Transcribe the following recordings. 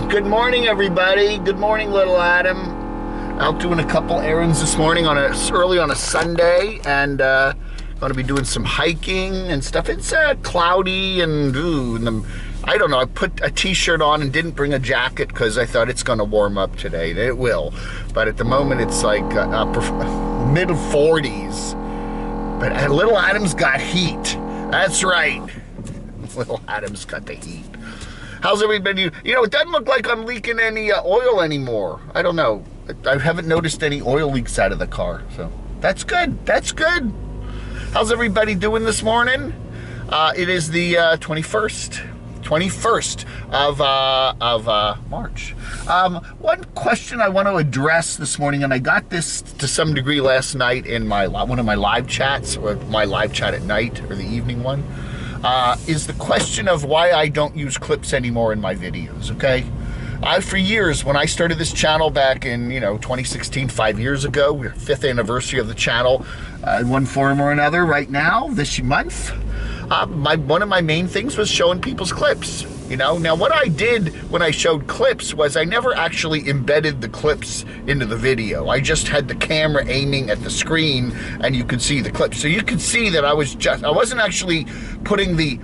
Good morning, everybody. Good morning, little Adam. Out doing a couple errands this morning early on a Sunday, and going to be doing some hiking and stuff. It's cloudy and I don't know. I put a t-shirt on and didn't bring a jacket because I thought it's going to warm up today. It will, but at the moment it's like mid 40s. But little Adam's got heat. That's right. Little Adam's got the heat. How's everybody? You know, it doesn't look like I'm leaking any oil anymore. I don't know. I haven't noticed any oil leaks out of the car, so that's good. That's good. How's everybody doing this morning? It is the 21st of March. One question I want to address this morning, and I got this to some degree last night in one of my live chats, or my live chat at night, or the evening one, is the question of why I don't use clips anymore in my videos, okay? For years, when I started this channel back in, 2016, 5 years ago, we're 5th anniversary of the channel in one form or another right now, this month. One of my main things was showing people's clips, Now, what I did when I showed clips was I never actually embedded the clips into the video. I just had the camera aiming at the screen, and you could see the clips. So you could see that I wasn't actually putting the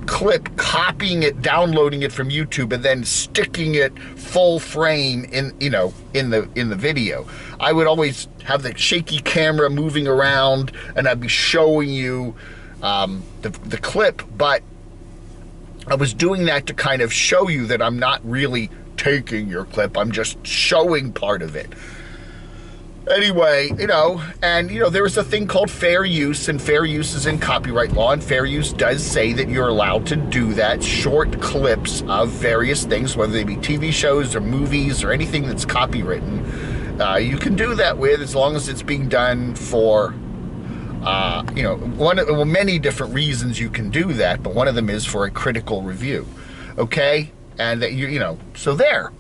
clip, copying it, downloading it from YouTube, and then sticking it full frame in the video. I would always have the shaky camera moving around, and I'd be showing you the clip, but I was doing that to kind of show you that I'm not really taking your clip, I'm just showing part of it. Anyway, there is a thing called fair use, and fair use is in copyright law, and fair use does say that you're allowed to do that, short clips of various things, whether they be TV shows or movies or anything that's copywritten. You can do that with, as long as it's being done for many different reasons you can do that, but one of them is for a critical review, okay? And that so there.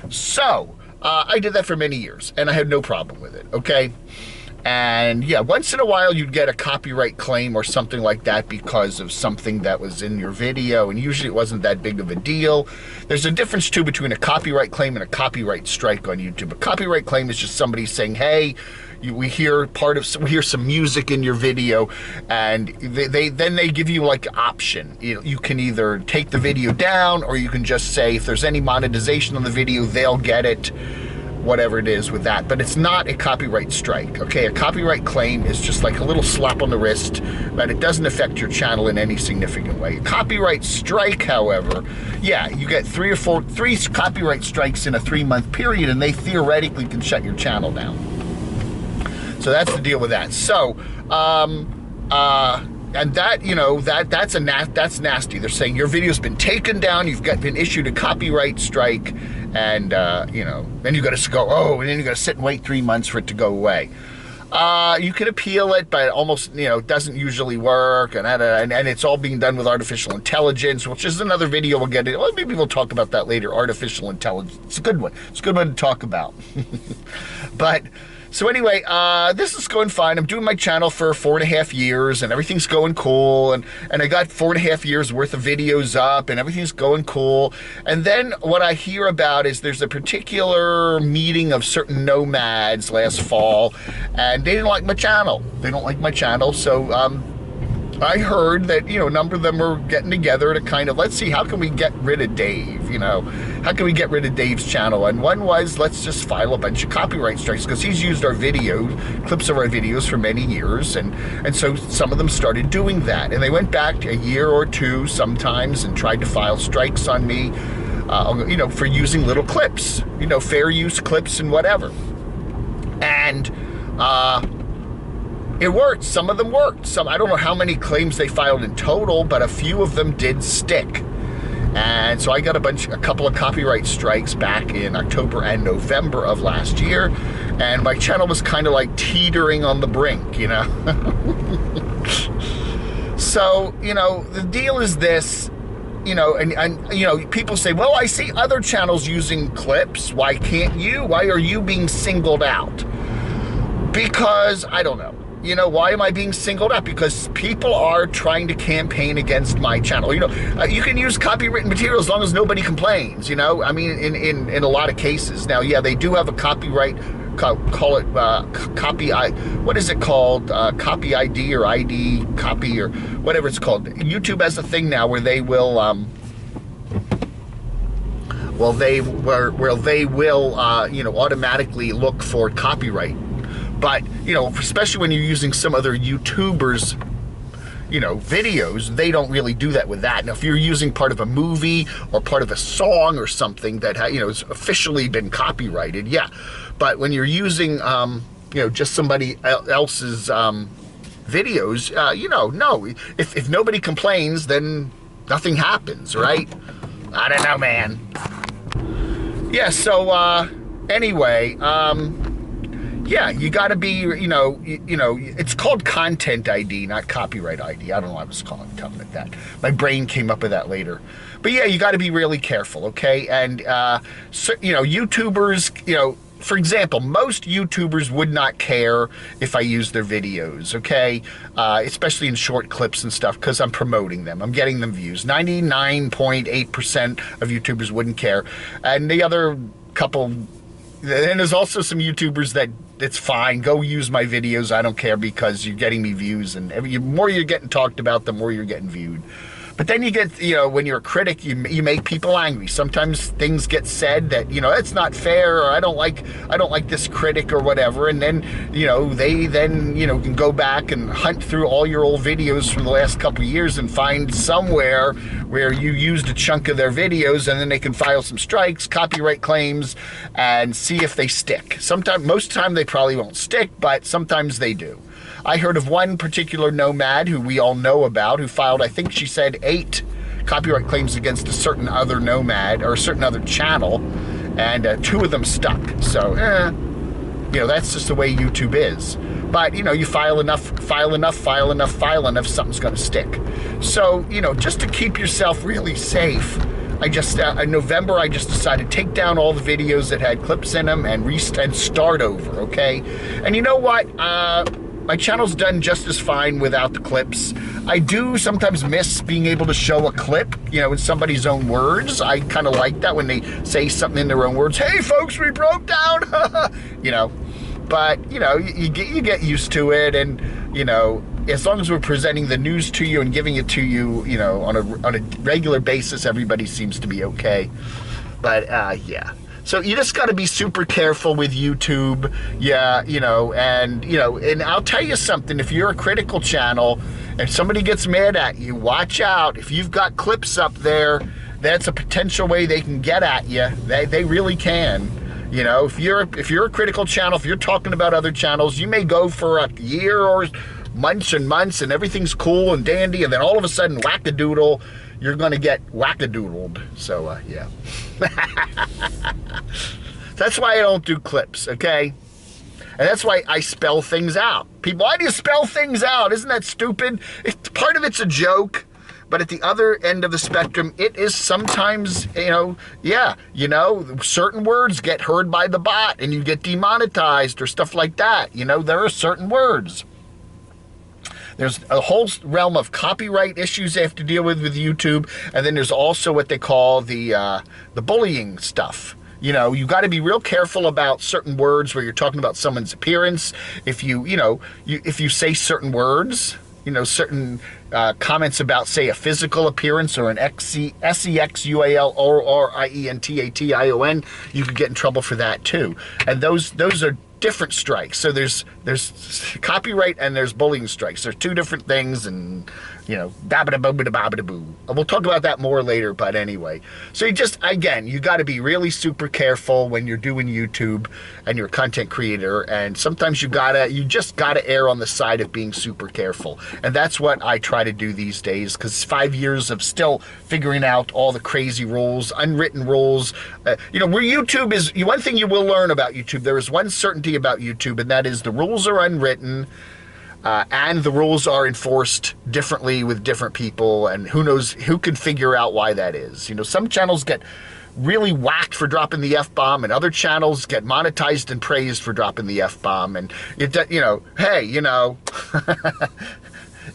So I did that for many years, and I had no problem with it, okay? And yeah, once in a while you'd get a copyright claim or something like that because of something that was in your video, and usually it wasn't that big of a deal. There's a difference too between a copyright claim and a copyright strike on YouTube. A copyright claim is just somebody saying, hey, we hear some music in your video, and they give you like an option. You can either take the video down, or you can just say if there's any monetization on the video, they'll get it, whatever it is with that. But it's not a copyright strike, okay? A copyright claim is just like a little slap on the wrist, but it doesn't affect your channel in any significant way. A copyright strike, however, yeah, you get three copyright strikes in a 3-month period, and they theoretically can shut your channel down. So that's the deal with that. So, and that, that's nasty. They're saying your video's been taken down, been issued a copyright strike, and then you got to go, and then you got to sit and wait 3 months for it to go away. You can appeal it, but it almost, doesn't usually work, and it's all being done with artificial intelligence, which is another video we'll get into. Well, maybe we'll talk about that later. Artificial intelligence. It's a good one. It's a good one to talk about. But so anyway, this is going fine. I'm doing my channel for 4.5 years, and everything's going cool, and I got 4.5 years worth of videos up, and everything's going cool. And then what I hear about is there's a particular meeting of certain nomads last fall, and they didn't like my channel. They don't like my channel, so I heard that, a number of them were getting together to kind of, let's see, how can we get rid of Dave, How can we get rid of Dave's channel? And one was, let's just file a bunch of copyright strikes, because he's used our clips of our videos for many years, and so some of them started doing that. And they went back a year or two sometimes and tried to file strikes on me, for using little clips, fair use clips and whatever. And it worked. Some of them worked. I don't know how many claims they filed in total, but a few of them did stick. And so I got a couple of copyright strikes back in October and November of last year, and my channel was kind of like teetering on the brink, So, the deal is this, and people say, well, I see other channels using clips. Why can't you? Why are you being singled out? Because, I don't know. you know, why am I being singled out? Because people are trying to campaign against my channel. You know, you can use copywritten material as long as nobody complains, you know? I mean, in a lot of cases. Now, yeah, they do have a copyright, call it what is it called? Copy ID or ID copy or whatever it's called. YouTube has a thing now where they will, they will, you know, automatically look for copyright. But, you know, especially when you're using some other YouTubers, you know, videos, they don't really do that with that. Now, if you're using part of a movie or part of a song or something that, you know, has officially been copyrighted, yeah. But when you're using, you know, just somebody else's videos, you know, no. If nobody complains, then nothing happens, right? I don't know, man. Yeah, so, anyway, yeah, you got to be, you know, it's called content ID, not copyright ID. I don't know why I was telling it that. My brain came up with that later. But yeah, you got to be really careful, okay? And, so, you know, YouTubers, you know, for example, most YouTubers would not care if I use their videos, okay? Especially in short clips and stuff, because I'm promoting them. I'm getting them views. 99.8% of YouTubers wouldn't care. And the other couple... And there's also some YouTubers that it's fine. Go use my videos. I don't care because you're getting me views. And the more you're getting talked about, the more you're getting viewed. But then you get, you know, when you're a critic, you make people angry. Sometimes things get said that, you know, it's not fair, or I don't like this critic or whatever. And then, you know, they then, you know, can go back and hunt through all your old videos from the last couple of years and find somewhere where you used a chunk of their videos, and then they can file some strikes, copyright claims, and see if they stick. Sometimes, most of the time they probably won't stick, but sometimes they do. I heard of one particular nomad who we all know about who filed, I think she said, 8 copyright claims against a certain other nomad or a certain other channel, and 2 of them stuck. So, you know, that's just the way YouTube is. But, you know, you file enough, something's going to stick. So, you know, just to keep yourself really safe, I just, in November, I just decided to take down all the videos that had clips in them and start over, okay? And you know what? My channel's done just as fine without the clips. I do sometimes miss being able to show a clip, you know, in somebody's own words. I kind of like that when they say something in their own words. Hey, folks, we broke down, you know. But, you know, you get used to it, and, you know, as long as we're presenting the news to you and giving it to you, you know, on a regular basis, everybody seems to be okay. But, yeah. So you just got to be super careful with YouTube, yeah, you know, and I'll tell you something, if you're a critical channel and somebody gets mad at you, watch out. If you've got clips up there, that's a potential way they can get at you. They really can. You know, if you're a critical channel, if you're talking about other channels, you may go for a year or months and months and everything's cool and dandy, and then all of a sudden, whack-a-doodle, you're going to get whack-a-doodled. So, yeah. That's why I don't do clips, okay? And that's why I spell things out. People, why do you spell things out? Isn't that stupid? Part of it's a joke, but at the other end of the spectrum, it is sometimes, you know, yeah, you know, certain words get heard by the bot and you get demonetized or stuff like that. You know, there are certain words. There's a whole realm of copyright issues they have to deal with YouTube, and then there's also what they call the bullying stuff. You know, you got to be real careful about certain words where you're talking about someone's appearance. If if you say certain words, you know, certain comments about, say, a physical appearance or an SEXUALORIENTATION, you could get in trouble for that too. And those are different strikes. So there's copyright and there's bullying strikes. They're 2 different things, and, you know, babba-da-boo-ba-da-babba-da-boo. We'll talk about that more later, but anyway. So you just, again, you got to be really super careful when you're doing YouTube and you're a content creator, and sometimes you just gotta err on the side of being super careful. And that's what I try to do these days, because 5 years of still figuring out all the crazy rules, unwritten rules. You know, where YouTube is, one thing you will learn about YouTube, there is one certainty about YouTube, and that is the rules are unwritten. and the rules are enforced differently with different people, and who knows, who can figure out why that is. You know, some channels get really whacked for dropping the F-bomb, and other channels get monetized and praised for dropping the F-bomb. And it, you know, hey, you know,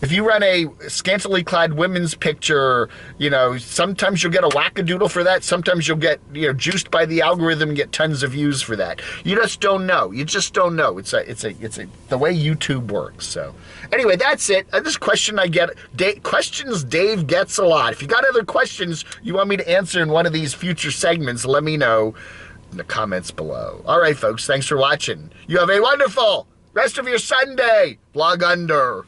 if you run a scantily clad women's picture, you know, sometimes you'll get a wackadoodle for that. Sometimes you'll get, you know, juiced by the algorithm and get tons of views for that. You just don't know. You just don't know. It's the way YouTube works. So anyway, that's it. This question I get, questions Dave gets a lot. If you got other questions you want me to answer in one of these future segments, let me know in the comments below. All right, folks, thanks for watching. You have a wonderful rest of your Sunday. Blog under.